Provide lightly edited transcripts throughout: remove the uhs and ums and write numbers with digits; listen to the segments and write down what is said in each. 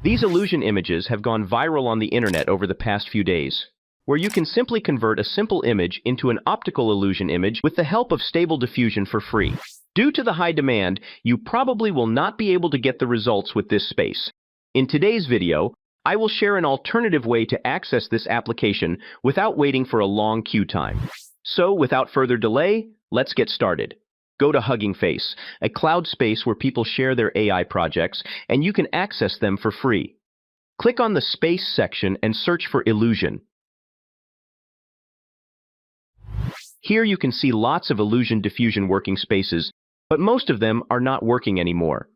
These illusion images have gone viral on the internet over the past few days, where you can simply convert a simple image into an optical illusion image with the help of Stable Diffusion for free. Due to the high demand, you probably will not be able to get the results with this space. In today's video, I will share an alternative way to access this application without waiting for a long queue time. So, without further delay, let's get started. Go to Hugging Face, a cloud space where people share their AI projects, and you can access them for free. Click on the Space section and search for Illusion. Here you can see lots of Illusion Diffusion working spaces, but most of them are not working anymore.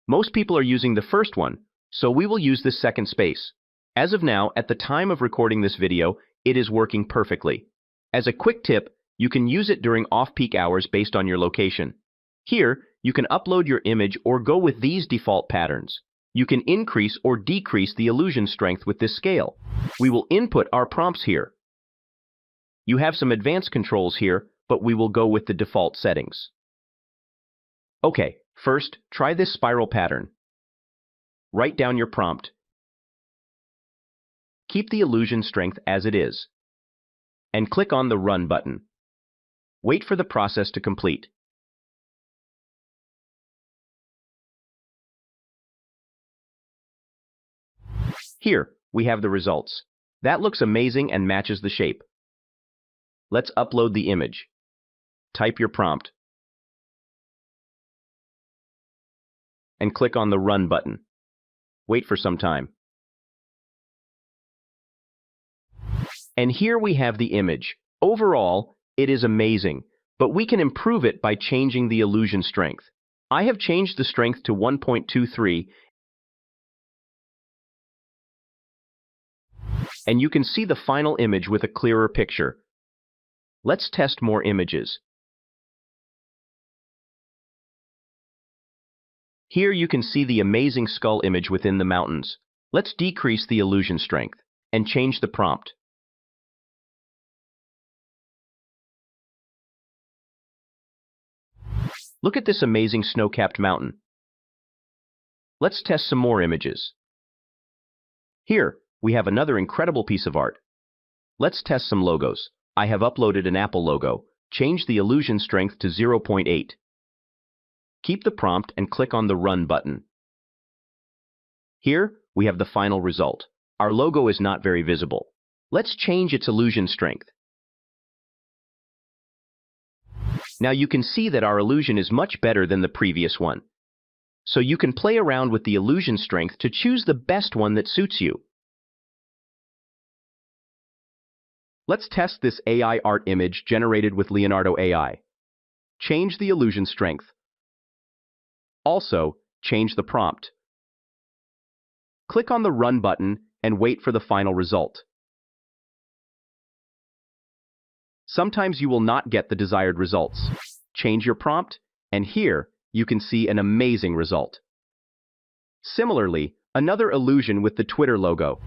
Most people are using the first one, so we will use this second space. As of now, at the time of recording this video, it is working perfectly. As a quick tip, you can use it during off-peak hours based on your location. Here, you can upload your image or go with these default patterns. You can increase or decrease the illusion strength with this scale. We will input our prompts here. You have some advanced controls here, but we will go with the default settings. Okay, first, try this spiral pattern. Write down your prompt. Keep the illusion strength as it is, and click on the Run button. Wait for the process to complete. Here, we have the results. That looks amazing and matches the shape. Let's upload the image. Type your prompt, and click on the Run button. Wait for some time. And here we have the image. Overall, it is amazing, but we can improve it by changing the illusion strength. I have changed the strength to 1.23, and you can see the final image with a clearer picture. Let's test more images. Here you can see the amazing skull image within the mountains. Let's decrease the illusion strength and change the prompt. Look at this amazing snow-capped mountain. Let's test some more images. Here, we have another incredible piece of art. Let's test some logos. I have uploaded an Apple logo. Change the illusion strength to 0.8. Keep the prompt and click on the Run button. Here, we have the final result. Our logo is not very visible. Let's change its illusion strength. Now you can see that our illusion is much better than the previous one. So you can play around with the illusion strength to choose the best one that suits you. Let's test this AI art image generated with Leonardo AI. Change the illusion strength. Also, change the prompt. Click on the Run button and wait for the final result. Sometimes you will not get the desired results. Change your prompt, and here you can see an amazing result. Similarly, another illusion with the Twitter logo.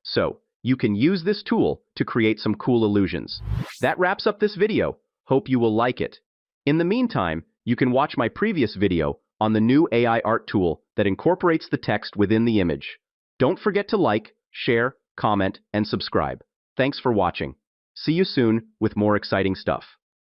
So, you can use this tool to create some cool illusions. That wraps up this video. Hope you will like it. In the meantime, you can watch my previous video on the new AI art tool that incorporates the text within the image. Don't forget to like, share, comment, and subscribe. Thanks for watching. See you soon with more exciting stuff.